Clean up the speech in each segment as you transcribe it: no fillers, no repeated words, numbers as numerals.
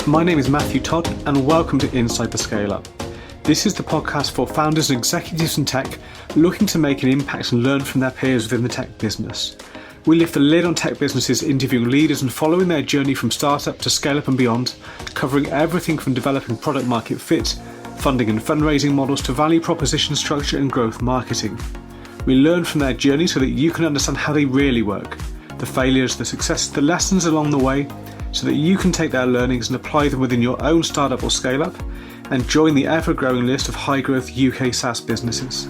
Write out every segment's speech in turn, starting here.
My name is Matthew Todd and welcome to Inside the Scale Up. This is the podcast for founders and executives in tech looking to make an impact and learn from their peers within the tech business. We lift the lid on tech businesses, interviewing leaders and following their journey from startup to scale up and beyond, covering everything from developing product market fit, funding and fundraising models to value proposition structure and growth marketing. We learn from their journey so that you can understand how they really work, the failures, the successes, the lessons along the way, so that you can take their learnings and apply them within your own startup or scale up and join the ever-growing list of high-growth UK SaaS businesses.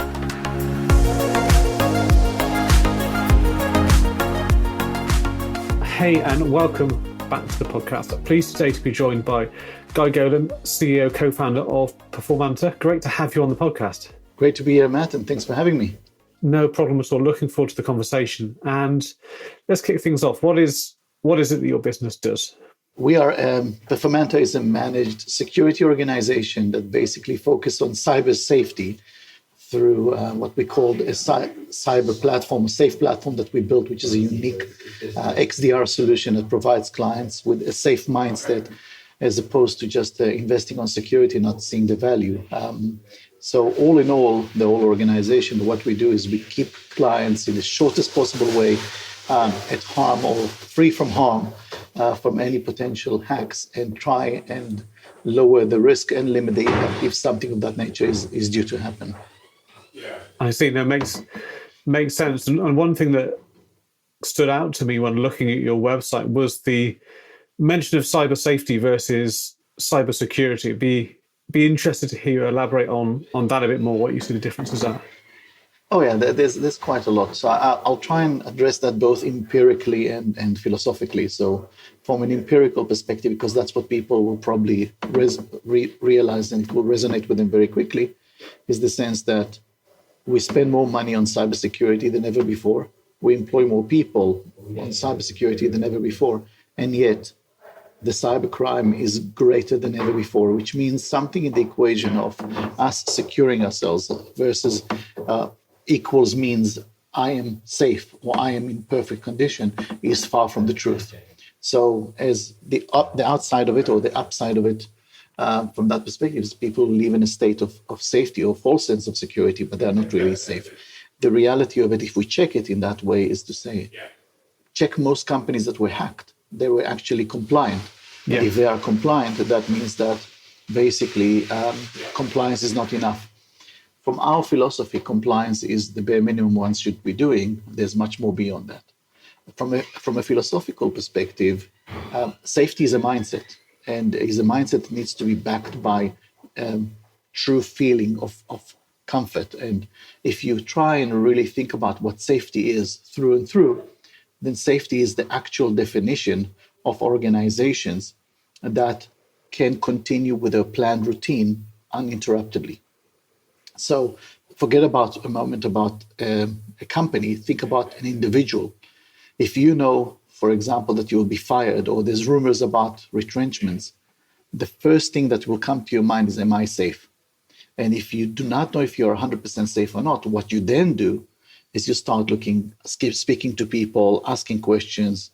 Hey, and welcome back to the podcast. I'm pleased today to be joined by Guy Golan, CEO, co-founder of Performanta. Great to have you on the podcast. Great to be here, Matt, and thanks for having me. No problem at all. Looking forward to the conversation. And let's kick things off. What is it that your business does? Performanta is a managed security organization that basically focuses on cyber safety through what we call a cyber platform, a safe platform that we built, which is a unique XDR solution that provides clients with a safe mindset as opposed to just investing on security, not seeing the value. So all in all, the whole organization, what we do is we keep clients in the shortest possible way at harm or free from harm from any potential hacks, and try and lower the risk and limit the impact if something of that nature is due to happen. I see. That makes sense. And one thing that stood out to me when looking at your website was the mention of cyber safety versus cyber security. Be interested to hear you elaborate on that a bit more, what you see the differences are. Oh yeah, there's quite a lot. So I'll try and address that both empirically and philosophically. So from an empirical perspective, because that's what people will probably realize and will resonate with them very quickly, is the sense that we spend more money on cybersecurity than ever before. We employ more people on cybersecurity than ever before. And yet the cybercrime is greater than ever before, which means something in the equation of us securing ourselves versus equals means I am safe or I am in perfect condition is far from the truth. So as the outside of it or the upside of it, from that perspective, is people live in a state of safety or false sense of security, but they're not really safe. The reality of it, if we check it in that way, is to say, check most companies that were hacked. They were actually compliant. Yeah. If they are compliant, that means that basically compliance is not enough. From our philosophy, compliance is the bare minimum one should be doing. There's much more beyond that. From a philosophical perspective, safety is a mindset, and is a mindset that needs to be backed by true feeling of comfort. And if you try and really think about what safety is through and through, then safety is the actual definition of organizations that can continue with a planned routine uninterruptedly. So forget about a moment about a company, think about an individual. If you know, for example, that you will be fired or there's rumors about retrenchments, the first thing that will come to your mind is, am I safe? And if you do not know if you're 100% safe or not, what you then do is you start speaking to people, asking questions,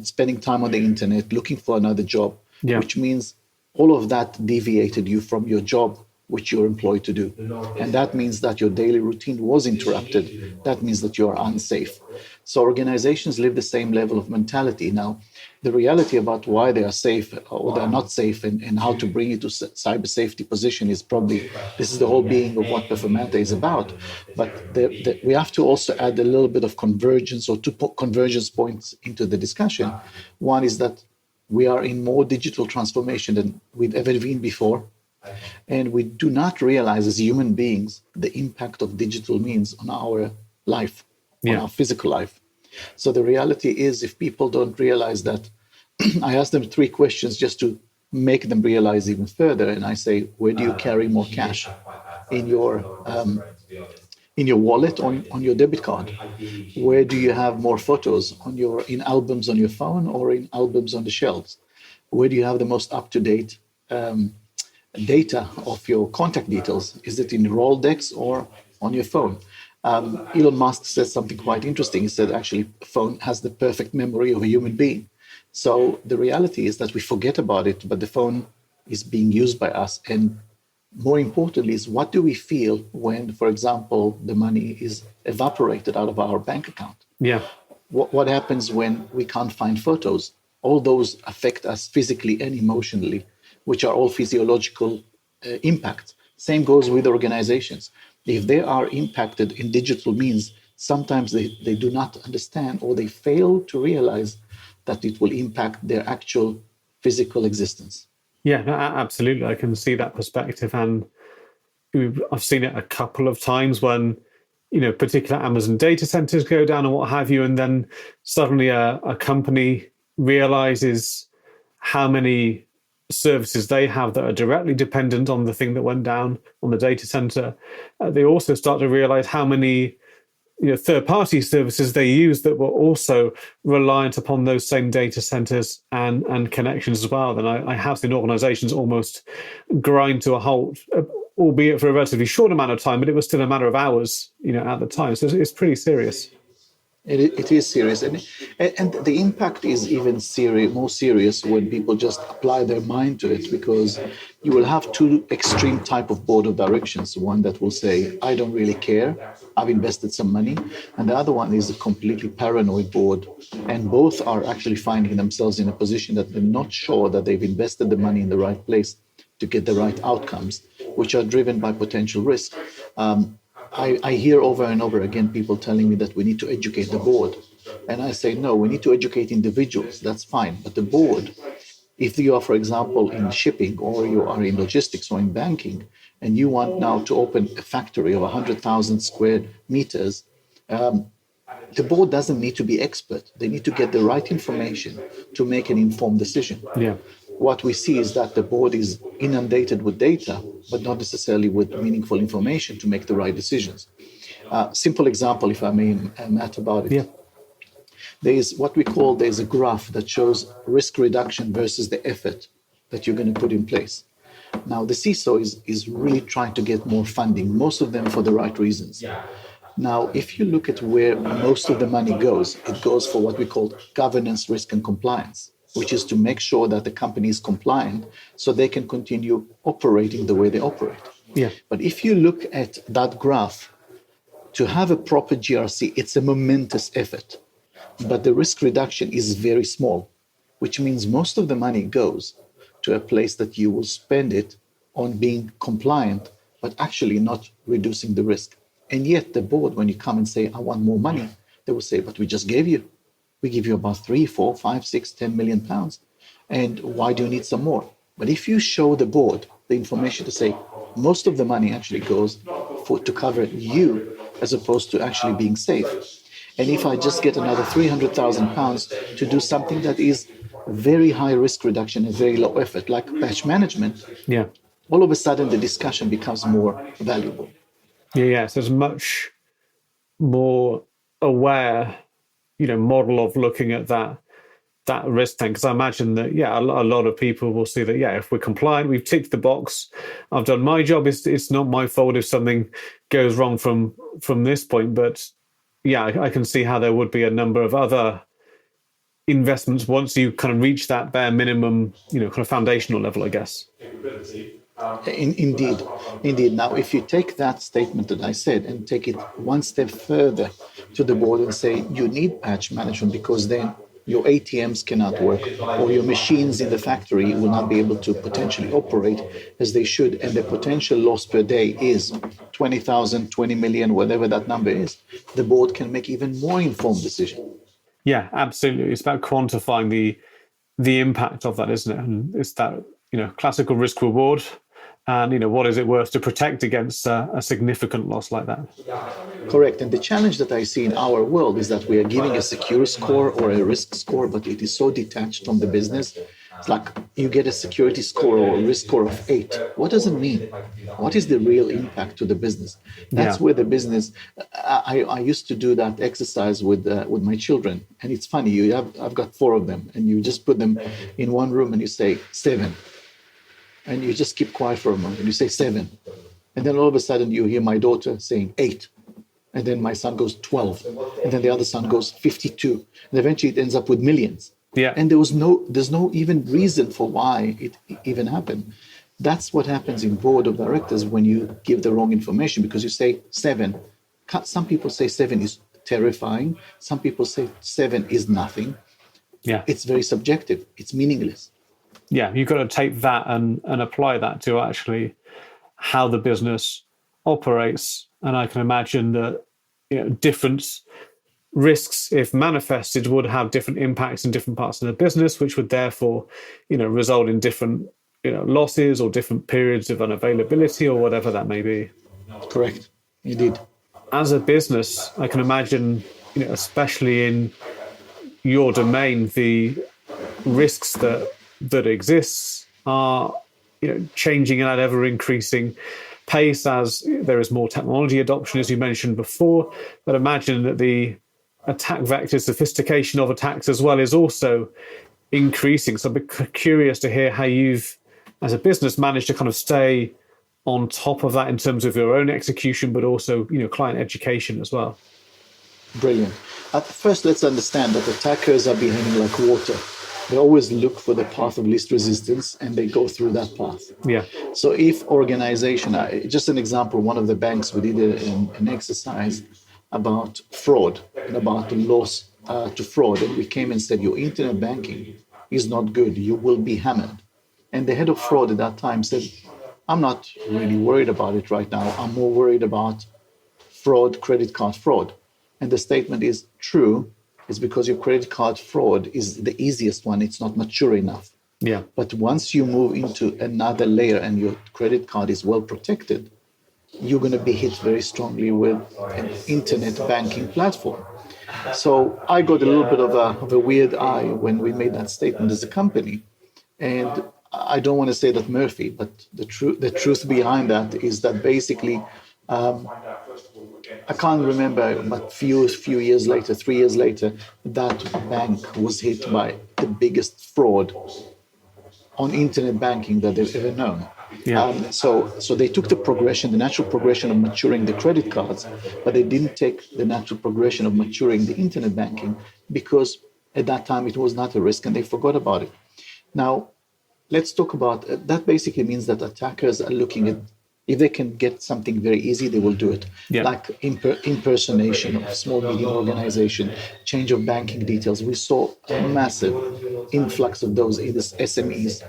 spending time on the internet, looking for another job, which means all of that deviated you from your job, which you're employed to do. And that means that your daily routine was interrupted. That means that you're unsafe. So organizations live the same level of mentality. Now, the reality about why they are safe or they're not safe and how to bring it to cyber safety position is probably, this is the whole being of what Performanta is about. But we have to also add a little bit of convergence or two convergence points into the discussion. One is that we are in more digital transformation than we've ever been before. And we do not realize as human beings the impact of digital means on our life, on our physical life. So the reality is, if people don't realize that, I ask them 3 questions just to make them realize even further. And I say, where do you carry more cash? In your wallet, on your debit card? Where do you have more photos? In albums on your phone or in albums on the shelves? Where do you have the most up-to-date data of your contact details? Is it in Rolodex or on your phone? Elon Musk said something quite interesting. He said, actually, a phone has the perfect memory of a human being. So the reality is that we forget about it, but the phone is being used by us. And more importantly is, what do we feel when, for example, the money is evaporated out of our bank account? Yeah. What happens when we can't find photos? All those affect us physically and emotionally, which are all physiological impacts. Same goes with organizations. If they are impacted in digital means, sometimes they do not understand, or they fail to realize that it will impact their actual physical existence. Yeah, no, absolutely. I can see that perspective. And I've seen it a couple of times when, particular Amazon data centers go down and what have you. And then suddenly a company realizes how many services they have that are directly dependent on the thing that went down on the data center. They also start to realize how many third-party services they use that were also reliant upon those same data centers and connections as well. Then I have seen organizations almost grind to a halt, albeit for a relatively short amount of time, but it was still a matter of hours, at the time. So it's pretty serious. It is serious, and the impact is even more serious when people just apply their mind to it, because you will have two extreme type of board of directions. One that will say, I don't really care, I've invested some money, and the other one is a completely paranoid board, and both are actually finding themselves in a position that they're not sure that they've invested the money in the right place to get the right outcomes, which are driven by potential risk. I hear over and over again people telling me that we need to educate the board. And I say, no, we need to educate individuals. That's fine. But the board, if you are, for example, in shipping, or you are in logistics or in banking, and you want now to open a factory of 100,000 square meters, the board doesn't need to be expert. They need to get the right information to make an informed decision. Yeah. What we see is that the board is inundated with data, but not necessarily with meaningful information to make the right decisions. Simple example, if I may, Matt, about it. Yeah. There's a graph that shows risk reduction versus the effort that you're going to put in place. Now, the CISO is really trying to get more funding, most of them for the right reasons. Now, if you look at where most of the money goes, it goes for what we call governance, risk, and compliance, which is to make sure that the company is compliant so they can continue operating the way they operate. Yeah. But if you look at that graph, to have a proper GRC, it's a momentous effort. But the risk reduction is very small, which means most of the money goes to a place that you will spend it on being compliant, but actually not reducing the risk. And yet the board, when you come and say, I want more money, they will say, but we just gave you. We give you about 3, 4, 5, 6, 10 million pounds. And why do you need some more? But if you show the board the information to say, most of the money actually goes to cover you, as opposed to actually being safe. And if I just get another 300,000 pounds to do something that is very high risk reduction and very low effort, like patch management, Yeah. all of a sudden the discussion becomes more valuable. Yeah. So there's much more aware, model of looking at that risk thing. Because I imagine that, a lot of people will see that, if we're compliant, we've ticked the box, I've done my job. It's not my fault if something goes wrong from this point. But I can see how there would be a number of other investments once you kind of reach that bare minimum, kind of foundational level, I guess. Indeed. Now, if you take that statement that I said and take it one step further to the board and say you need patch management because then your ATMs cannot work, or your machines in the factory will not be able to potentially operate as they should, and the potential loss per day is 20,000, 20 million, whatever that number is, the board can make even more informed decision. Yeah, absolutely. It's about quantifying the impact of that, isn't it? And it's that, classical risk reward. And, what is it worth to protect against a significant loss like that? Correct. And the challenge that I see in our world is that we are giving a secure score or a risk score, but it is so detached from the business. It's like you get a security score or a risk score of 8. What does it mean? What is the real impact to the business? That's where the business. I used to do that exercise with my children, and it's funny. I've got 4 of them, and you just put them in one room and you say 7. And you just keep quiet for a moment and you say 7. And then all of a sudden you hear my daughter saying 8. And then my son goes 12. And then the other son goes 52. And eventually it ends up with millions. Yeah. And there's no even reason for why it even happened. That's what happens in board of directors when you give the wrong information, because you say 7. Some people say 7 is terrifying. Some people say 7 is nothing. Yeah. It's very subjective. It's meaningless. Yeah. You've got to take that and apply that to actually how the business operates. And I can imagine that, different risks, if manifested, would have different impacts in different parts of the business, which would therefore, result in different, losses or different periods of unavailability or whatever that may be. Correct. Indeed. As a business, I can imagine, especially in your domain, the risks that exists are, changing at ever increasing pace as there is more technology adoption, as you mentioned before. But imagine that the attack vector sophistication of attacks as well is also increasing. So I'm curious to hear how you've, as a business, managed to kind of stay on top of that in terms of your own execution, but also, client education as well. Brilliant. At first, let's understand that attackers are behaving like water. They always look for the path of least resistance, and they go through that path. Yeah. So if organization, just an example, one of the banks, we did an exercise about fraud and about the loss to fraud. And we came and said, your internet banking is not good. You will be hammered. And the head of fraud at that time said, I'm not really worried about it right now. I'm more worried about fraud, credit card fraud. And the statement is true. It's because your credit card fraud is the easiest one. It's not mature enough. Yeah. But once you move into another layer and your credit card is well protected, you're going to be hit very strongly with an internet banking platform. So I got a little bit of a weird eye when we made that statement as a company. And I don't want to say that Murphy, but the truth behind that is that basically, I can't remember, but few years later, 3 years later, that bank was hit by the biggest fraud on internet banking that they've ever known. Yeah. So they took the natural progression of maturing the credit cards, but they didn't take the natural progression of maturing the internet banking, because at that time it was not a risk and they forgot about it. Now, let's talk about that. Basically means that attackers are looking at, if they can get something very easy, they will do it. Yeah. Like impersonation of small, medium organization, change of banking details. We saw a massive influx of those in the SMEs.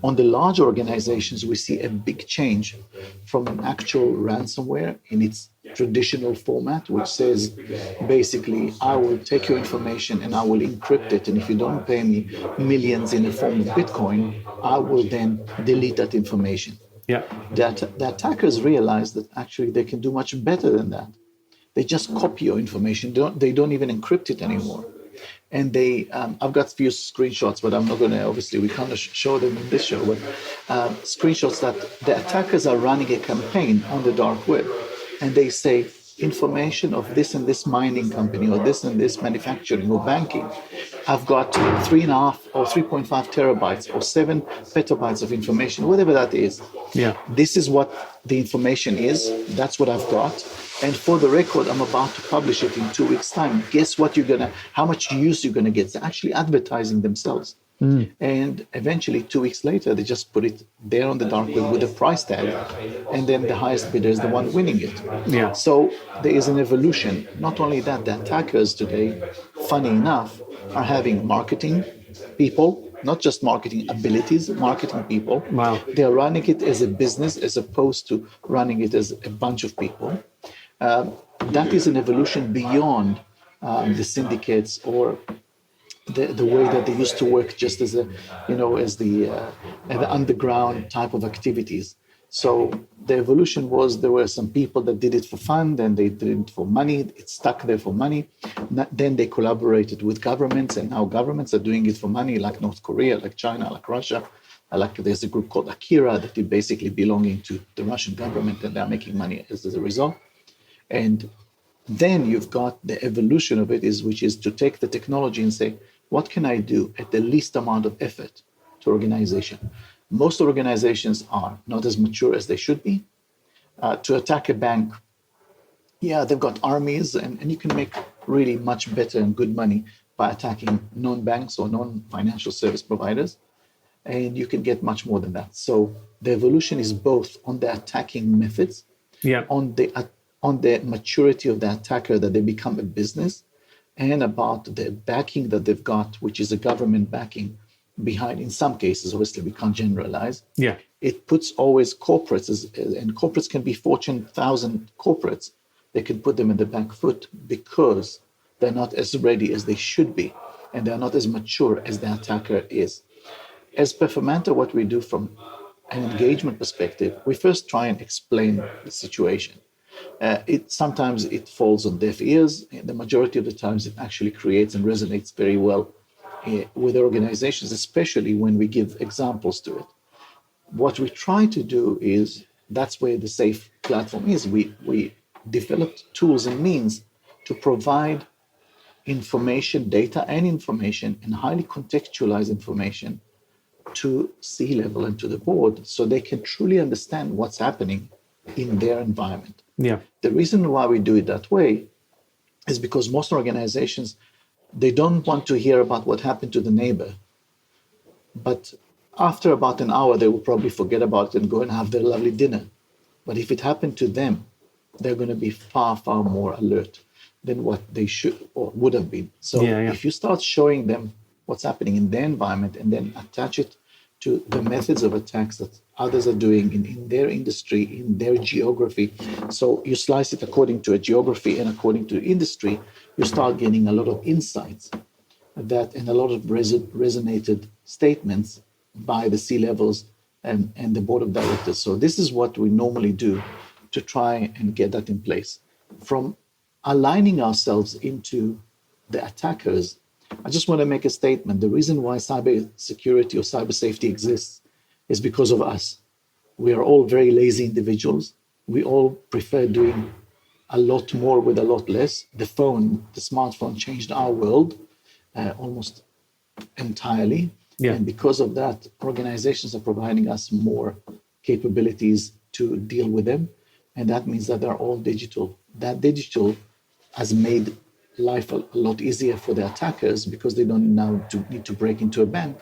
On the large organizations, we see a big change from an actual ransomware in its traditional format, which says basically, I will take your information and I will encrypt it. And if you don't pay me millions in the form of Bitcoin, I will then delete that information. Yeah. The attackers realize that actually they can do much better than that. They just copy your information. They don't even encrypt it anymore. And I've got a few screenshots, but I'm not going to, obviously, we can't show them in this show, but screenshots that the attackers are running a campaign on the dark web. And they say, information of this and this mining company or this and this manufacturing or banking, I've got 3.5 or 3.5 terabytes or 7 petabytes of information, whatever that is. Yeah. This is what the information is. That's what I've got. And for the record, I'm about to publish it in 2 weeks' time. Guess what how much use you're gonna get? They're actually advertising themselves. And eventually, 2 weeks later, they just put it there on the dark web with a price tag, and then the highest bidder is the one winning it. Yeah. So there is an evolution. Not only that, the attackers today, funny enough, are having marketing people, not just marketing abilities, marketing people. Wow. They are running it as a business as opposed to running it as a bunch of people. That is an evolution beyond the syndicates or the way that they used to work, just as the underground type of activities. So the evolution was, there were some people that did it for fun, then they did it for money, it stuck there for money. Then they collaborated with governments, and now governments are doing it for money, like North Korea, like China, like Russia. Like there's a group called Akira that is basically belonging to the Russian government, and they're making money as a result. And then you've got the evolution of it, which is to take the technology and say, what can I do at the least amount of effort to organization? Most organizations are not as mature as they should be. To attack a bank, yeah, they've got armies and you can make really much better and good money by attacking non-banks or non-financial service providers, and you can get much more than that. So the evolution is both on the attacking methods, Yeah. on the maturity of the attacker, that they become a business, and about the backing that they've got, which is a government backing behind. In some cases, obviously we can't generalize. Yeah. It puts always corporates, and corporates can be Fortune 1000 corporates. They can put them in the back foot because they're not as ready as they should be, and they're not as mature as the attacker is. As Performanta, what we do from an engagement perspective, we first try and explain the situation. Sometimes it falls on deaf ears. And the majority of the times, it actually creates and resonates very well with organizations, especially when we give examples to it. What we try to do is, that's where the SAFE platform is. We developed tools and means to provide information, data and information, and highly contextualized information to C-level and to the board, so they can truly understand what's happening in their environment. Yeah. The reason why we do it that way is because most organizations, they don't want to hear about what happened to the neighbor. But after about an hour, they will probably forget about it and go and have their lovely dinner. But if it happened to them, they're going to be far, far more alert than what they should or would have been. So if you start showing them what's happening in their environment and then attach it to the methods of attacks that others are doing in their industry, in their geography. So you slice it according to a geography and according to industry, you start getting a lot of insights that, and a lot of resonated statements by the C-levels and the board of directors. So this is what we normally do to try and get that in place. From aligning ourselves into the attackers, I just want to make a statement. The reason why cyber security or cyber safety exists is because of us. We are all very lazy individuals. We all prefer doing a lot more with a lot less. The smartphone changed our world almost entirely. Yeah. And because of that, organizations are providing us more capabilities to deal with them. And that means that they're all digital. That digital has made life a lot easier for the attackers, because they don't now need to break into a bank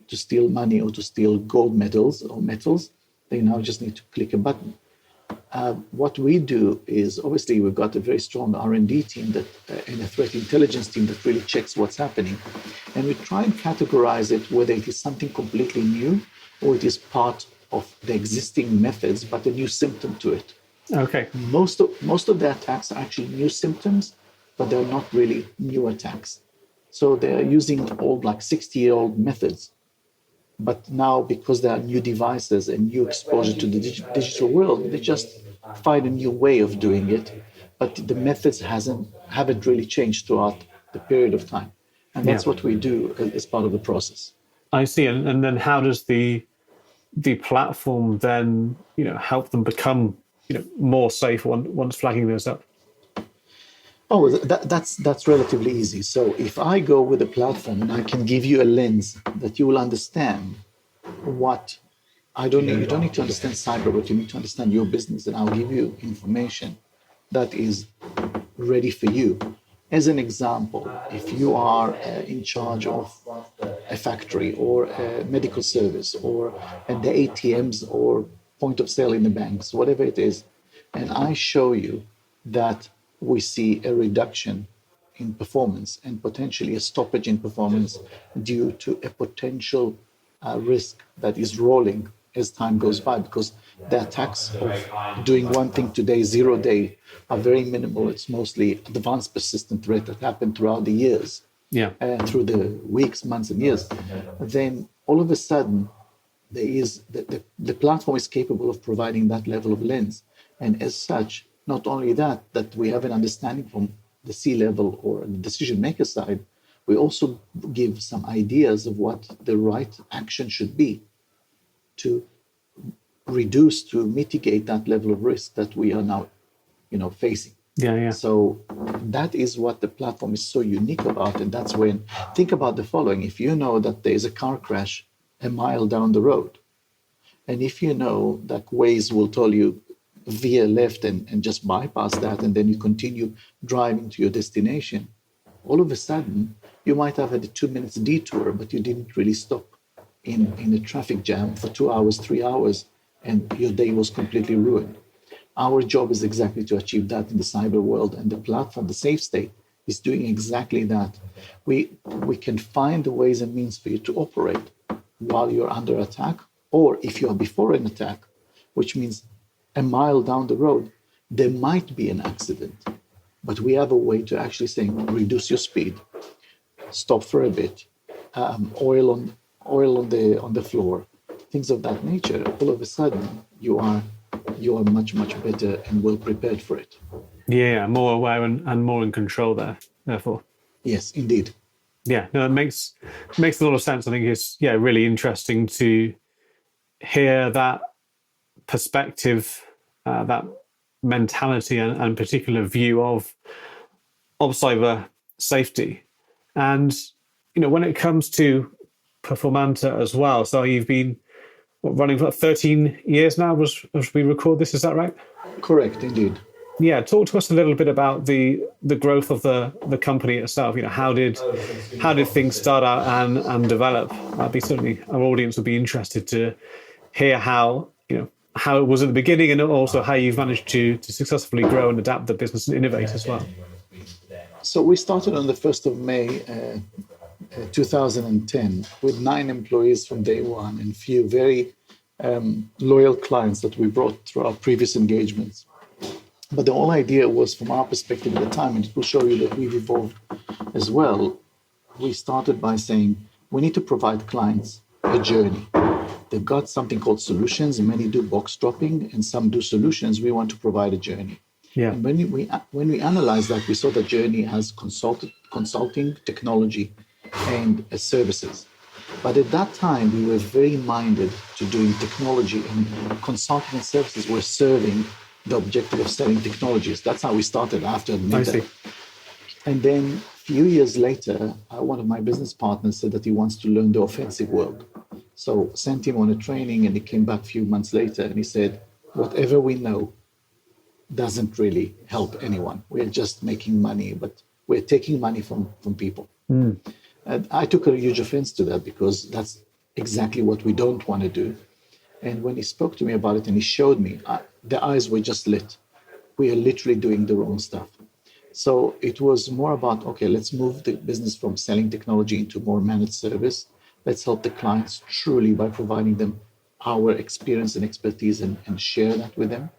to steal money or to steal gold medals or metals. They now just need to click a button. What we do is, obviously, we've got a very strong R&D team and a threat intelligence team that really checks what's happening. And we try and categorize it, whether it is something completely new or it is part of the existing methods, but a new symptom to it. Okay. Most of the attacks are actually new symptoms, but they're not really new attacks. So they're using old, like 60-year-old methods. But now, because there are new devices and new exposure to the digital world, they just find a new way of doing it. But the methods haven't really changed throughout the period of time. And that's what we do as part of the process. I see. And then how does the platform then, help them become, more safe once flagging this up? Oh, that's relatively easy. So if I go with a platform and I can give you a lens that you will understand what you don't need to understand cyber, but you need to understand your business, and I'll give you information that is ready for you. As an example, if you are in charge of a factory or a medical service or at the ATMs or point of sale in the banks, whatever it is, and I show you that we see a reduction in performance and potentially a stoppage in performance due to a potential risk that is rolling as time goes by, because the attacks of doing one thing today, 0 day, are very minimal. It's mostly advanced persistent threat that happened throughout the years, through the weeks, months, and years. Then all of a sudden, there is the platform is capable of providing that level of lens, and as such, not only that we have an understanding from the C-level or the decision maker side, we also give some ideas of what the right action should be to reduce, to mitigate that level of risk that we are now, facing. So that is what the platform is so unique about. And that's when, think about the following. If you know that there's a car crash a mile down the road, and if you know that Waze will tell you veer left and just bypass that, and then you continue driving to your destination, all of a sudden, You might have had a 2 minutes detour, but you didn't really stop in a traffic jam for 2 hours, 3 hours, and your day was completely ruined. Our job is exactly to achieve that in the cyber world, and the platform, the Safe State, is doing exactly that. We can find the ways and means for you to operate while you're under attack, or if you are before an attack, which means a mile down the road, there might be an accident. But we have a way to actually say, reduce your speed, stop for a bit, oil on the floor, things of that nature. All of a sudden, you are much better and well prepared for it. Yeah, more aware and more in control there, therefore. Yes, indeed. Yeah, no, it makes a lot of sense. I think it's really interesting to hear that perspective, that mentality and particular view of cyber safety. And when it comes to Performanta as well, so you've been running for 13 years now as we record this, is that right? Correct, indeed. Yeah, talk to us a little bit about the growth of the company itself. How did things start out and develop? Certainly our audience would be interested to hear how it was at the beginning, and also how you've managed to successfully grow and adapt the business and innovate as well. So we started on the 1st of May 2010 with 9 employees from day one and few very loyal clients that we brought through our previous engagements. But the whole idea was, from our perspective at the time, and it will show you that we've evolved as well, we started by saying we need to provide clients a journey. They've got something called solutions, and many do box dropping, and some do solutions. We want to provide a journey. Yeah. And when we analyzed that, we saw the journey as consulting, technology, and services. But at that time, we were very minded to doing technology, and consulting and services were serving the objective of selling technologies. That's how we started after Meta. And then a few years later, one of my business partners said that he wants to learn the offensive world. So sent him on a training, and he came back a few months later and he said, whatever we know doesn't really help anyone. We're just making money, but we're taking money from people. And I took a huge offense to that, because that's exactly what we don't want to do. And when he spoke to me about it and he showed me, the eyes were just lit. We are literally doing the wrong stuff. So it was more about, okay, let's move the business from selling technology into more managed service. Let's help the clients truly by providing them our experience and expertise and share that with them.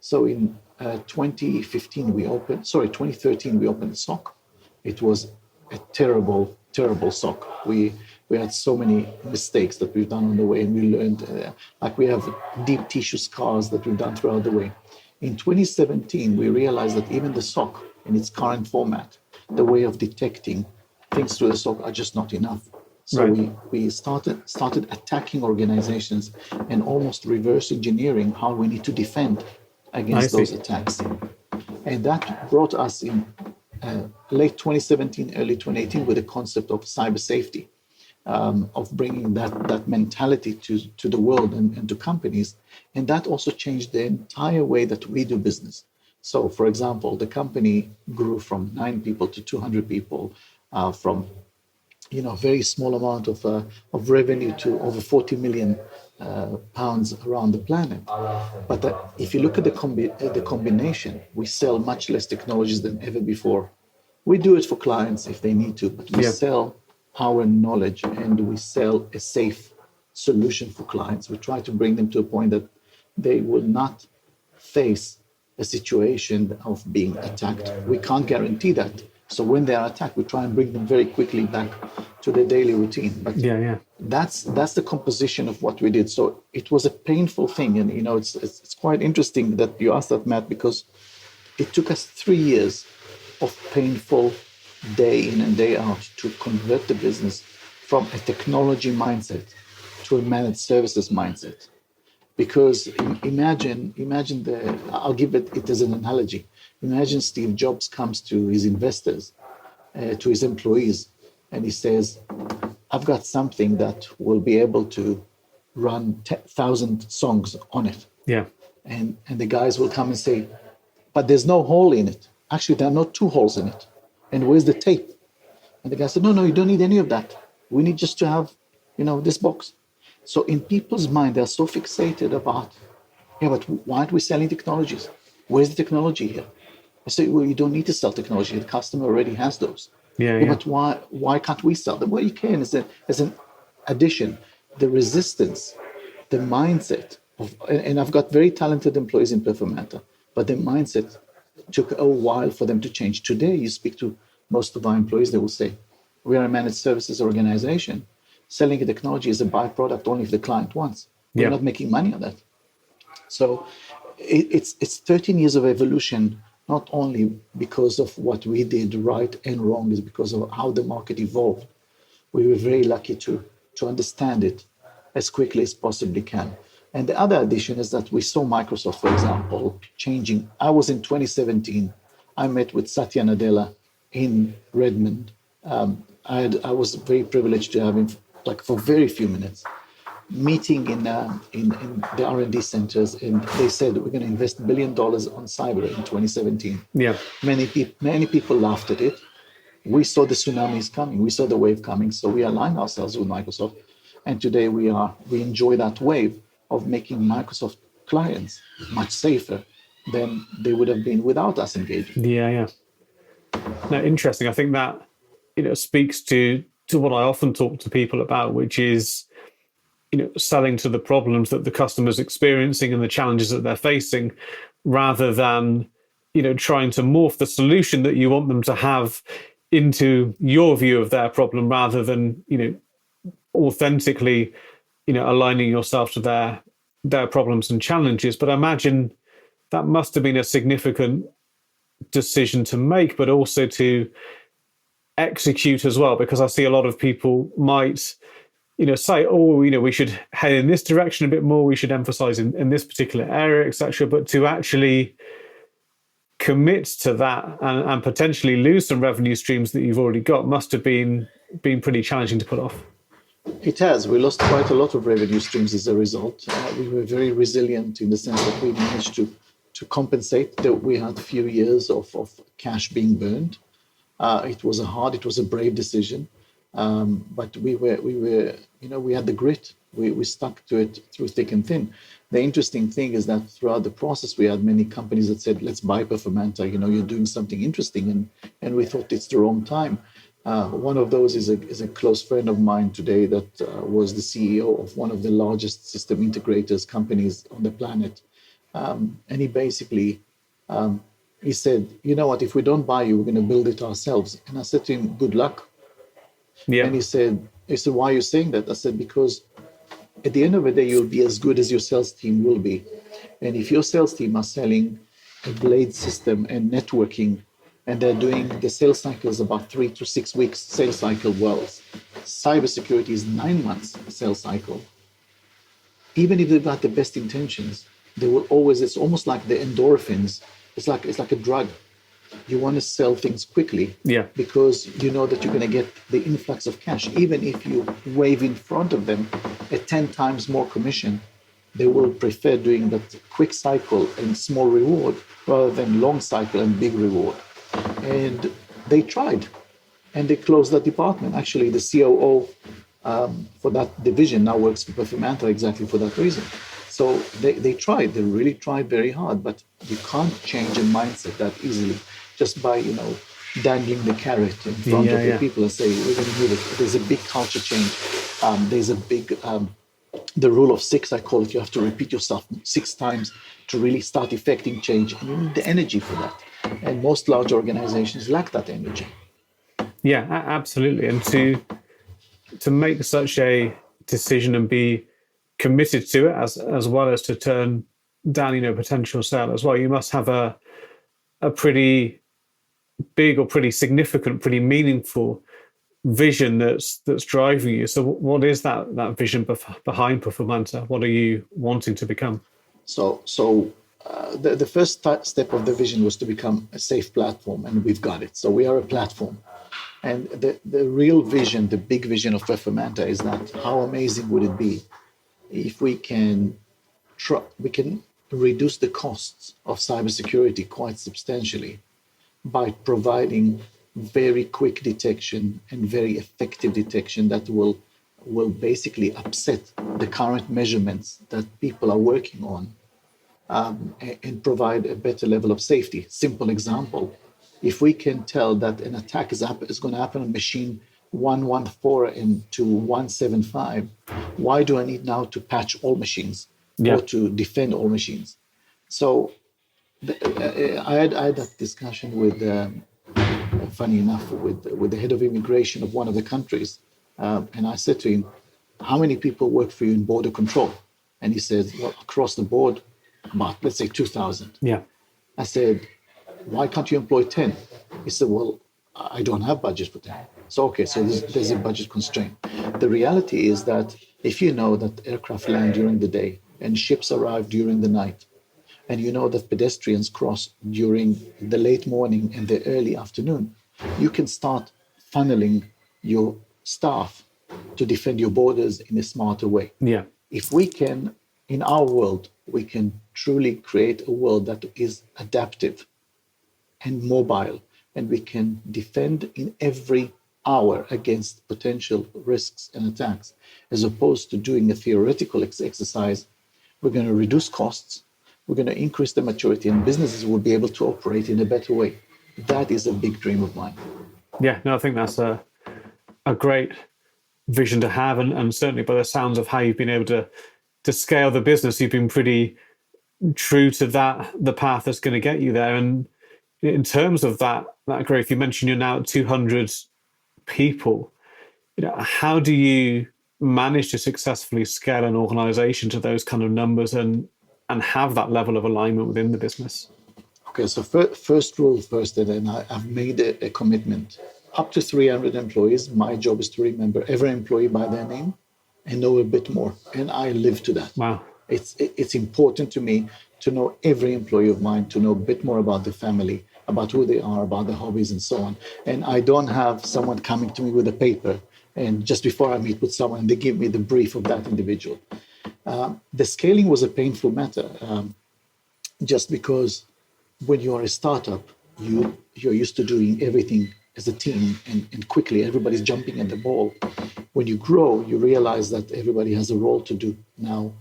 So in 2013, we opened the SOC. It was a terrible SOC. We had so many mistakes that we've done on the way, and we learned, we have deep tissue scars that we've done throughout the way. In 2017, we realized that even the SOC in its current format, the way of detecting things through the SOC are just not enough. So we started attacking organizations and almost reverse engineering how we need to defend against those attacks. And that brought us in late 2017, early 2018 with the concept of cyber safety, of bringing that mentality to the world and to companies. And that also changed the entire way that we do business. So, for example, the company grew from 9 people to 200 people, from very small amount of revenue to over 40 million pounds around the planet. But if you look at the combination, we sell much less technologies than ever before. We do it for clients if they need to, but we sell our knowledge, and we sell a safe solution for clients. We try to bring them to a point that they will not face a situation of being attacked. We can't guarantee that. So when they are attacked, we try and bring them very quickly back to their daily routine. But that's the composition of what we did. So it was a painful thing. And, it's quite interesting that you asked that, Matt, because it took us 3 years of painful day in and day out to convert the business from a technology mindset to a managed services mindset. Because imagine I'll give it as an analogy. Imagine Steve Jobs comes to his investors, to his employees, and he says, I've got something that will be able to run 1,000 songs on it. Yeah. And the guys will come and say, but there's no hole in it. Actually, there are not 2 holes in it. And where's the tape? And the guy said, no, you don't need any of that. We need just to have, this box. So in people's mind, they're so fixated about, yeah, but why aren't we selling technologies? Where's the technology here? I say, well, you don't need to sell technology. The customer already has those. Yeah. But why can't we sell them? Well, you can as an addition. The resistance, the mindset of, and I've got very talented employees in Performanta, but the mindset took a while for them to change. Today, you speak to most of our employees, they will say, we are a managed services organization. Selling a technology is a byproduct only if the client wants. We're not making money on that. So it's 13 years of evolution, not only because of what we did right and wrong, is because of how the market evolved. We were very lucky to understand it as quickly as possibly can. And the other addition is that we saw Microsoft, for example, changing. I was in 2017. I met with Satya Nadella in Redmond. I was very privileged to have him for very few minutes, meeting in the R&D centers, and they said we're going to invest $1 billion on cyber in 2017. Yeah. Many people laughed at it. We saw the tsunamis coming. We saw the wave coming. So we aligned ourselves with Microsoft, and today we enjoy that wave of making Microsoft clients much safer than they would have been without us engaging. Yeah. No, interesting. I think that speaks to what I often talk to people about, which is selling to the problems that the customer's experiencing and the challenges that they're facing, rather than trying to morph the solution that you want them to have into your view of their problem, rather than authentically aligning yourself to their problems and challenges. But I imagine that must have been a significant decision to make, but also to execute as well, because I see a lot of people might say, oh, we should head in this direction a bit more, we should emphasize in this particular area, etc. But to actually commit to that and potentially lose some revenue streams that you've already got must have been pretty challenging to pull off. It has. We lost quite a lot of revenue streams as a result. We were very resilient in the sense that we managed to compensate. That we had a few years of cash being burned. It was a brave decision, but we had the grit. We stuck to it through thick and thin. The interesting thing is that throughout the process, we had many companies that said, "Let's buy Performanta. You're doing something interesting," and we thought it's the wrong time. One of those is a close friend of mine today that was the CEO of one of the largest system integrators companies on the planet, and he basically. He said, "You know what? If we don't buy you, we're going to build it ourselves." And I said to him, "Good luck." Yeah. And he said, "Why are you saying that?" I said, "Because at the end of the day, you'll be as good as your sales team will be. And if your sales team are selling a blade system and networking, and they're doing the sales cycle is about 3 to 6 weeks sales cycle, well, cybersecurity is 9 months sales cycle. Even if they've got the best intentions, they will always. It's almost like the endorphins. It's like a drug. You want to sell things quickly, because you know that you're going to get the influx of cash. Even if you wave in front of them at 10 times more commission, they will prefer doing that quick cycle and small reward rather than long cycle and big reward. And they tried, and they closed that department. Actually, the COO for that division now works for Performanta exactly for that reason. So they tried. They really tried very hard, but you can't change a mindset that easily just by dangling the carrot in front of the people and say we're going to move it. There's a big culture change. There's a big the rule of 6, I call it. You have to repeat yourself 6 times to really start effecting change, and you need the energy for that. And most large organizations lack that energy. Yeah, absolutely. And to make such a decision and be committed to it, as well as to turn down potential sale as well, you must have a pretty big or pretty significant, pretty meaningful vision that's driving you. So what is that vision behind Performanta? What are you wanting to become? So the first step of the vision was to become a safe platform, and we've got it. So we are a platform. And the real vision, the big vision of Performanta is that how amazing would it be if we can reduce the costs of cybersecurity quite substantially by providing very quick detection and very effective detection that will basically upset the current measurements that people are working on, and provide a better level of safety. Simple example, if we can tell that an attack is going to happen on machine 114 and to 175, why do I need now to patch all machines or to defend all machines? So I had that discussion with, funny enough, with the head of immigration of one of the countries. And I said to him, how many people work for you in border control? And he said, well, across the board, about, let's say, 2,000. Yeah. I said, why can't you employ 10? He said, well, I don't have budget for 10. So, okay, so there's a budget constraint. The reality is that if you know that aircraft land during the day and ships arrive during the night, and you know that pedestrians cross during the late morning and the early afternoon, you can start funneling your staff to defend your borders in a smarter way. Yeah. If we can, in our world, we can truly create a world that is adaptive and mobile, and we can defend in every hour against potential risks and attacks, as opposed to doing a theoretical exercise, we're going to reduce costs, we're going to increase the maturity, and businesses will be able to operate in a better way. That is a big dream of mine. Yeah, no, I think that's a great vision to have, and certainly by the sounds of how you've been able to scale the business, you've been pretty true to the path that's going to get you there. And in terms of that growth, you mentioned you're now at 200 people. How do you manage to successfully scale an organization to those kind of numbers and have that level of alignment within the business? Okay, so first rule first, and then I've made a commitment. Up to 300 employees, my job is to remember every employee by their name and know a bit more. And I live to that. Wow. It's important to me to know every employee of mine, to know a bit more about the family, about who they are, about their hobbies and so on. And I don't have someone coming to me with a paper and just before I meet with someone, they give me the brief of that individual. The scaling was a painful matter, just because when you are a startup, you're used to doing everything as a team and quickly everybody's jumping at the ball. When you grow, you realize that everybody has a role to do. Now,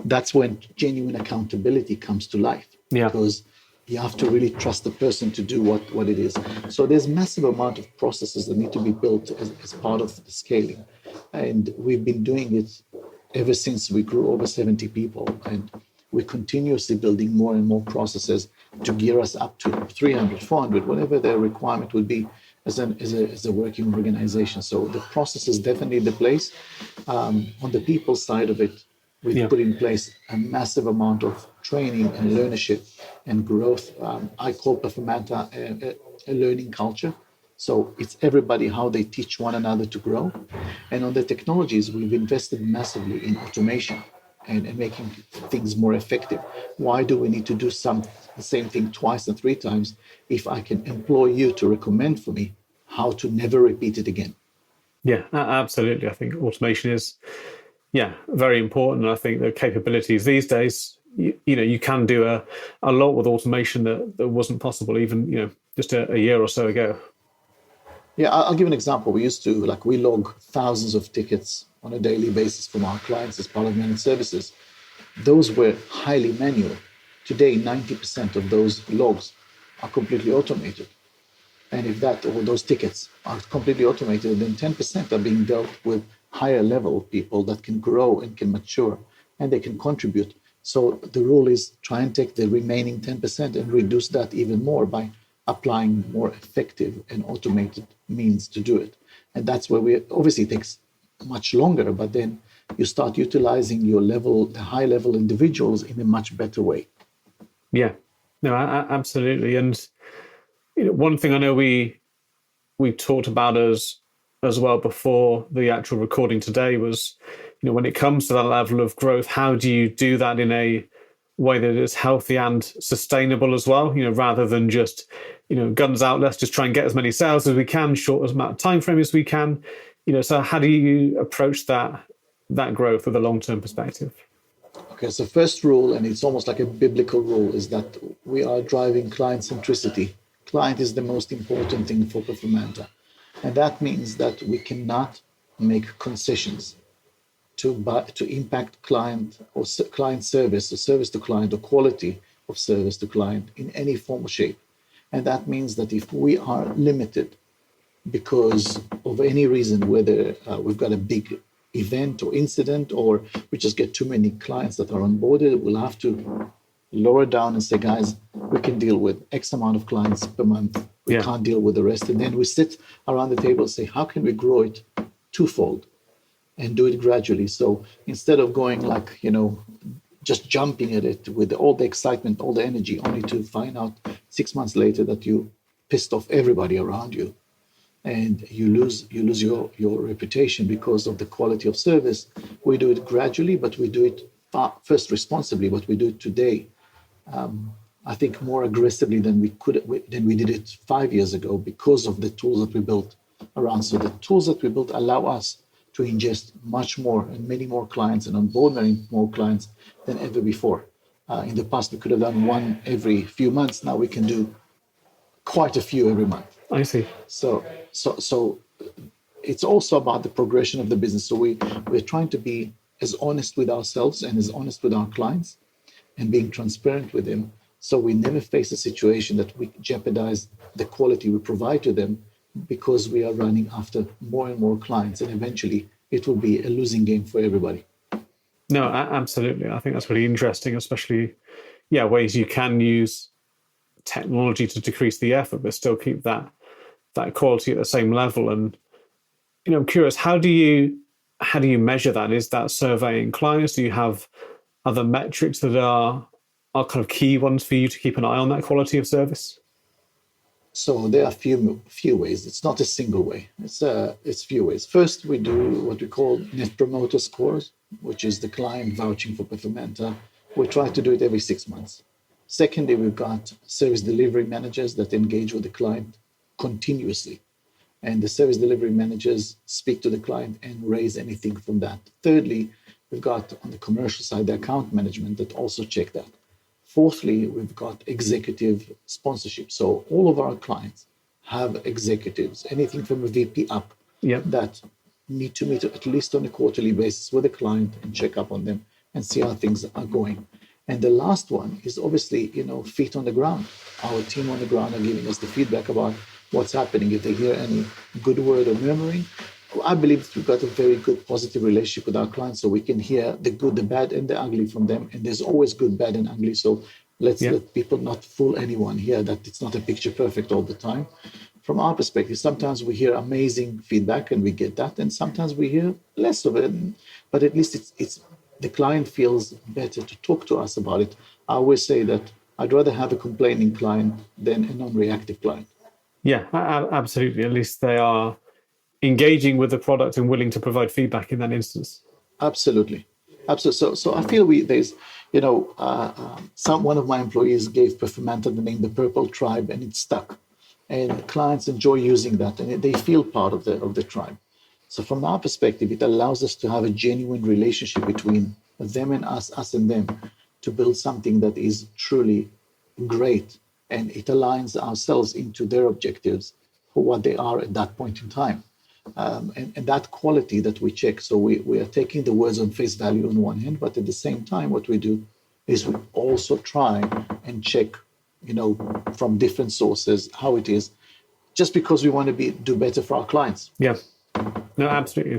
that's when genuine accountability comes to life. Yeah. Because you have to really trust the person to do what it is. So there's massive amount of processes that need to be built as part of the scaling. And we've been doing it ever since we grew over 70 people. And we're continuously building more and more processes to gear us up to 300, 400, whatever the requirement would be as a working organization. So the process is definitely the place. On the people side of it, we've put in place a massive amount of training and learnership and growth. I call Performanta a learning culture. So it's everybody, how they teach one another to grow. And on the technologies, we've invested massively in automation and making things more effective. Why do we need to do the same thing twice and three times if I can employ you to recommend for me how to never repeat it again? Yeah, absolutely. I think automation is, very important. I think the capabilities these days, you can do a lot with automation that wasn't possible even, just a year or so ago. Yeah, I'll give an example. We used to, we log thousands of tickets on a daily basis from our clients as part of managed services. Those were highly manual. Today, 90% of those logs are completely automated. And if those tickets are completely automated, then 10% are being dealt with higher level people that can grow and can mature and they can contribute. So the rule is try and take the remaining 10% and reduce that even more by applying more effective and automated means to do it. And that's where obviously it takes much longer, but then you start utilizing the high level individuals in a much better way. Yeah, no, absolutely. And one thing I know we talked about as well before the actual recording today was, when it comes to that level of growth, how do you do that in a way that is healthy and sustainable as well, rather than just, guns out, let's just try and get as many sales as we can, short amount of time frame as we can. So how do you approach that growth with a long-term perspective? Okay, so first rule, and it's almost like a biblical rule, is that we are driving client centricity. client is the most important thing for Performanta. And that means that we cannot make concessions to impact client or client service or service to client or quality of service to client in any form or shape. And that means that if we are limited because of any reason, whether we've got a big event or incident, or we just get too many clients that are onboarded, we'll have to lower down and say, guys, we can deal with X amount of clients per month. We can't deal with the rest. And then we sit around the table and say, how can we grow it twofold and do it gradually? So instead of going like, just jumping at it with all the excitement, all the energy, only to find out 6 months later that you pissed off everybody around you, and you lose your reputation because of the quality of service. We do it gradually, but we do it first responsibly, but we do it today. I think more aggressively than we did it 5 years ago because of the tools that we built around. So the tools that we built allow us to ingest much more and many more clients and onboard many more clients than ever before. In the past, we could have done one every few months. Now we can do quite a few every month. I see. So it's also about the progression of the business. So we're trying to be as honest with ourselves and as honest with our clients and being transparent with them. So we never face a situation that we jeopardize the quality we provide to them because we are running after more and more clients. And eventually it will be a losing game for everybody. No, absolutely. I think that's really interesting, especially, ways you can use technology to decrease the effort, but still keep that quality at the same level. And, I'm curious, how do you measure that? Is that surveying clients? Do you have other metrics that are kind of key ones for you to keep an eye on that quality of service? So there are few ways. It's not a single way. It's few ways. First, we do what we call Net Promoter Scores, which is the client vouching for Performanta. We try to do it every 6 months. Secondly, we've got service delivery managers that engage with the client continuously. And the service delivery managers speak to the client and raise anything from that. Thirdly, we've got on the commercial side, the account management that also check that. Fourthly, we've got executive sponsorship. So all of our clients have executives, anything from a VP up, that need to meet at least on a quarterly basis with the client and check up on them and see how things are going. And the last one is obviously, feet on the ground. Our team on the ground are giving us the feedback about what's happening. If they hear any good word or murmuring, I believe we've got a very good, positive relationship with our clients, so we can hear the good, the bad, and the ugly from them. And there's always good, bad, and ugly. So let's let people not fool anyone here that it's not a picture perfect all the time. From our perspective, sometimes we hear amazing feedback and we get that, and sometimes we hear less of it. But at least it's the client feels better to talk to us about it. I always say that I'd rather have a complaining client than a non-reactive client. Yeah, absolutely. At least they are engaging with the product and willing to provide feedback in that instance. Absolutely. So I feel there's, one of my employees gave Performanta the name the Purple Tribe, and it stuck. And clients enjoy using that, and they feel part of the tribe. So from our perspective, it allows us to have a genuine relationship between them and us and them, to build something that is truly great, and it aligns ourselves into their objectives for what they are at that point in time. And that quality that we check. So we are taking the words on face value on one hand, but at the same time, what we do is we also try and check, from different sources how it is, just because we want to do better for our clients. Yeah, no, absolutely.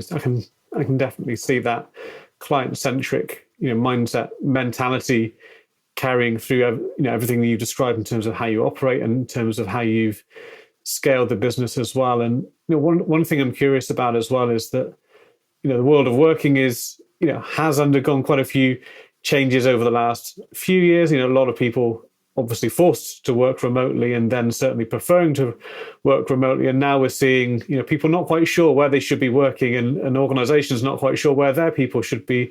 I can definitely see that client-centric, mindset, mentality carrying through, everything that you described in terms of how you operate and in terms of how you've scaled the business as well. And one thing I'm curious about as well is that the world of working has undergone quite a few changes over the last few years. A lot of people obviously forced to work remotely and then certainly preferring to work remotely. And now we're seeing people not quite sure where they should be working, and organizations not quite sure where their people should be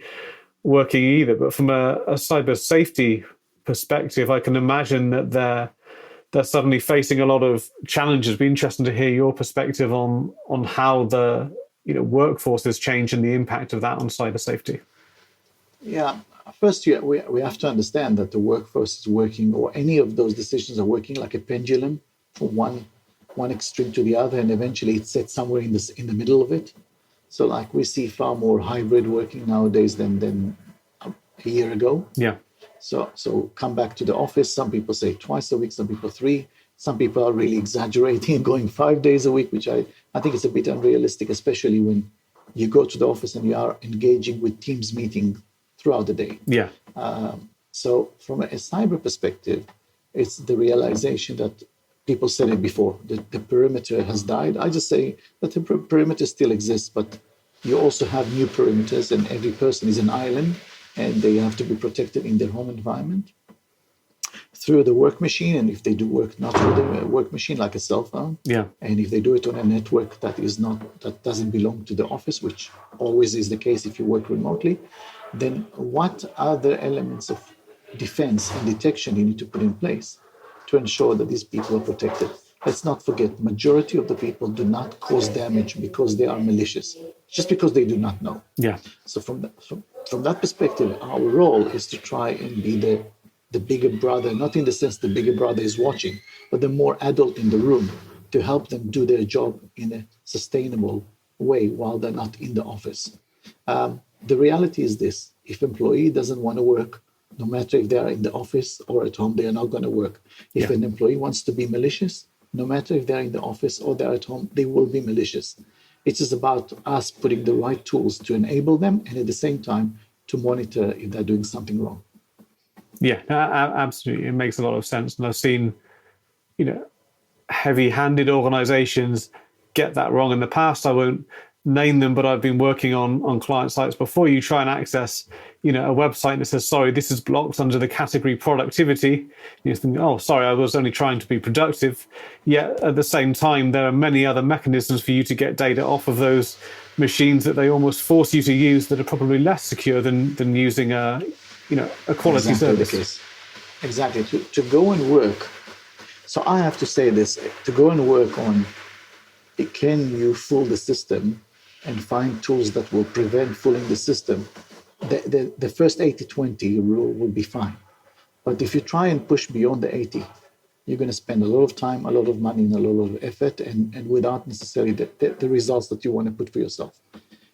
working either. But from a cyber safety perspective, I can imagine that they're suddenly facing a lot of challenges. It'd be interesting to hear your perspective on how the workforce has changed and the impact of that on cyber safety. Yeah, first we have to understand that the workforce is working, or any of those decisions are working like a pendulum from one extreme to the other, and eventually it's set somewhere in the middle of it. So like we see far more hybrid working nowadays than a year ago. Yeah. So come back to the office. Some people say twice a week, some people three. Some people are really exaggerating and going 5 days a week, which I think is a bit unrealistic, especially when you go to the office and you are engaging with Teams meeting throughout the day. Yeah. So from a cyber perspective, it's the realization that people said it before, the perimeter has died. I just say that the perimeter still exists, but you also have new perimeters, and every person is an island, and they have to be protected in their home environment through the work machine. And if they do work not with a work machine like a cell phone, Yeah. and if they do it on a network that doesn't belong to the office, which always is the case if you work remotely, then what other elements of defense and detection you need to put in place to ensure that these people are protected? Let's not forget, majority of the people do not cause damage because they are malicious, just because they do not know. Yeah. So from that perspective, our role is to try and be the bigger brother, not in the sense the bigger brother is watching, but the more adult in the room, to help them do their job in a sustainable way while they're not in the office. The reality is this: if employee doesn't want to work, no matter if they are in the office or at home, they are not going to work. If an employee wants to be malicious, no matter if they're in the office or they're at home, they will be malicious. It's just about us putting the right tools to enable them, and at the same time to monitor if they're doing something wrong. Yeah, absolutely. It makes a lot of sense. And I've seen, heavy-handed organizations get that wrong in the past. I won't name them, but I've been working on client sites before. You try and access, a website and it says, sorry, this is blocked under the category productivity. You think, oh, sorry, I was only trying to be productive. Yet at the same time, there are many other mechanisms for you to get data off of those machines that they almost force you to use that are probably less secure than using a quality service. Exactly. To go and work. So I have to say this: to go and work on, can you fool the system and find tools that will prevent fooling the system? The first 80-20 rule will be fine. But if you try and push beyond the 80, you're going to spend a lot of time, a lot of money, and a lot of effort, and without necessarily the results that you want to put for yourself.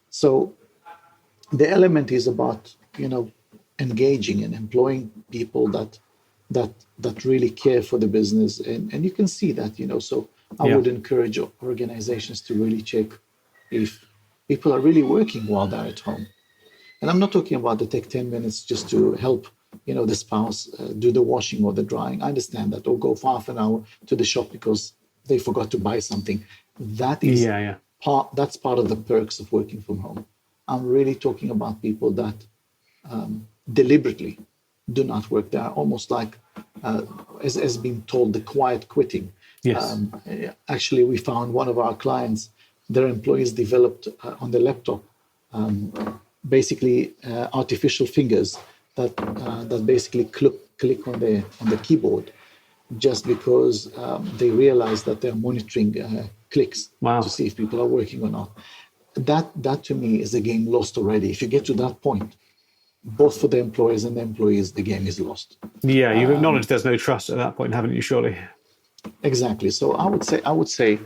So the element is about, engaging and employing people that really care for the business. And you can see that, so I would encourage organizations to really check if people are really working while they're at home. And I'm not talking about the take 10 minutes just to help, the spouse do the washing or the drying. I understand that, or go for half an hour to the shop because they forgot to buy something. That is that's part of the perks of working from home. I'm really talking about people that deliberately do not work. They are almost like, as being told, the quiet quitting. Yes. Actually, we found one of our clients, their employees developed on the laptop basically artificial fingers that basically click on the keyboard, just because they realize that they're monitoring clicks to see if people are working or not. That to me is a game lost already. If you get to that point, both for the employers and the employees, the game is lost. Yeah, you've acknowledged there's no trust at that point, haven't you, surely? Exactly. So I would say,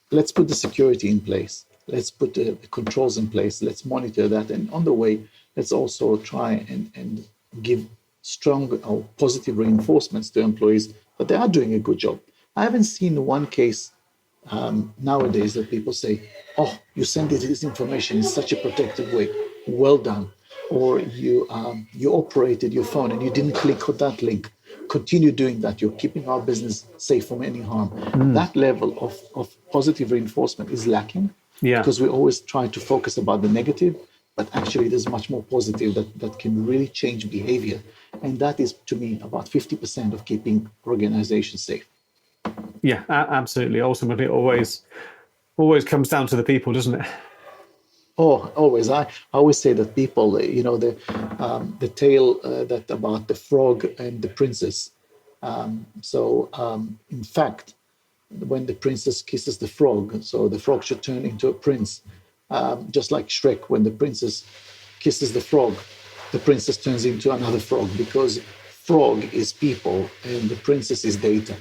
let's put the security in place. Let's put the controls in place. Let's monitor that. And on the way, let's also try and give strong or positive reinforcements to employees that they are doing a good job. I haven't seen one case nowadays that people say, oh, you sent this information in such a protected way. Well done. Or you operated your phone and you didn't click on that link. Continue doing that. You're keeping our business safe from any harm. That level of positive reinforcement is lacking because we always try to focus about the negative, but actually there's much more positive that can really change behavior. And that is, to me, about 50% of keeping organizations safe. Yeah, absolutely. Ultimately, it always comes down to the people, doesn't it? Oh, always. I always say that people, the tale that about the frog and the princess. In fact, when the princess kisses the frog, so the frog should turn into a prince. Just like Shrek, when the princess kisses the frog, the princess turns into another frog, because frog is people and the princess is data.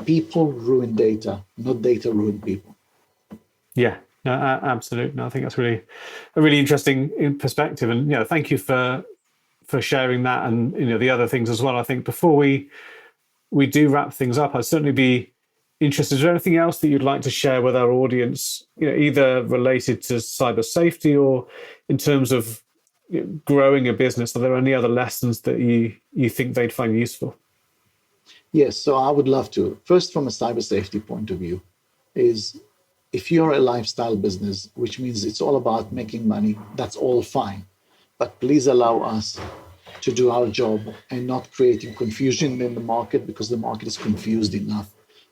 people ruin data, not data ruin people. Yeah, no, absolutely. No, I think that's a really interesting perspective, and thank you for sharing that, and the other things as well. I think before we do wrap things up, I'd certainly be interested. Is there anything else that you'd like to share with our audience, either related to cyber safety or in terms of growing a business? Are there any other lessons that you think they'd find useful? Yes, so I would love to. First, from a cyber safety point of view, is if you're a lifestyle business, which means it's all about making money, that's all fine. But please allow us to do our job and not creating confusion in the market, because the market is confused enough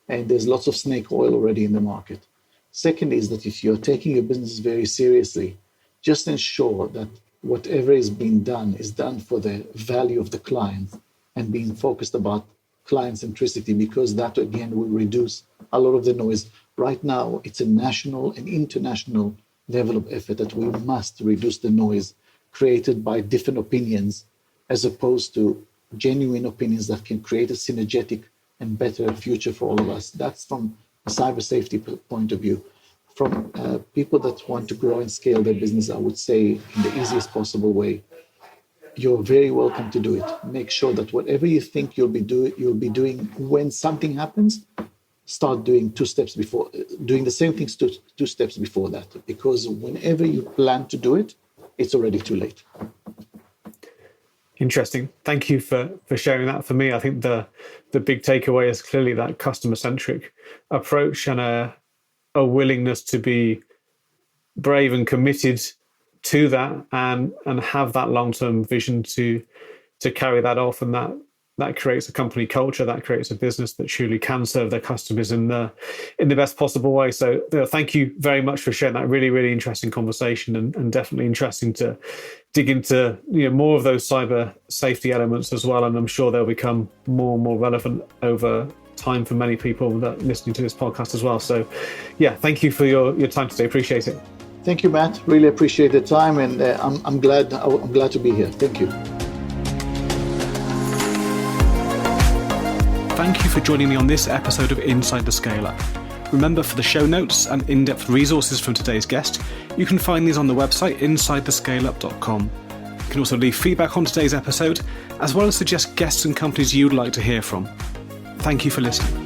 and there's lots of snake oil already in the market. Second is that if you're taking your business very seriously, just ensure that whatever is being done is done for the value of the client and being focused about client centricity, because that again will reduce a lot of the noise. Right now, it's a national and international level of effort that we must reduce the noise created by different opinions, as opposed to genuine opinions that can create a synergetic and better future for all of us. That's from a cyber safety point of view. From people that want to grow and scale their business, I would say in the easiest possible way, you're very welcome to do it. Make sure that whatever you think you'll be doing when something happens, start doing doing the same things two steps before that. Because whenever you plan to do it, it's already too late. Interesting. Thank you for sharing that. For me, I think the big takeaway is clearly that customer-centric approach and a willingness to be brave and committed to that and have that long-term vision to carry that off, and that creates a company culture, that creates a business that truly can serve their customers in the best possible way. So thank you very much for sharing that really interesting conversation, and definitely interesting to dig into more of those cyber safety elements as well, and I'm sure they'll become more and more relevant over time for many people that are listening to this podcast as well. So thank you for your time today. Appreciate it. Thank you, Matt. Really appreciate the time, and I'm glad to be here. Thank you. Thank you for joining me on this episode of Inside the Scale Up. Remember, for the show notes and in-depth resources from today's guest, you can find these on the website insidethescaleup.com. You can also leave feedback on today's episode, as well as suggest guests and companies you'd like to hear from. Thank you for listening.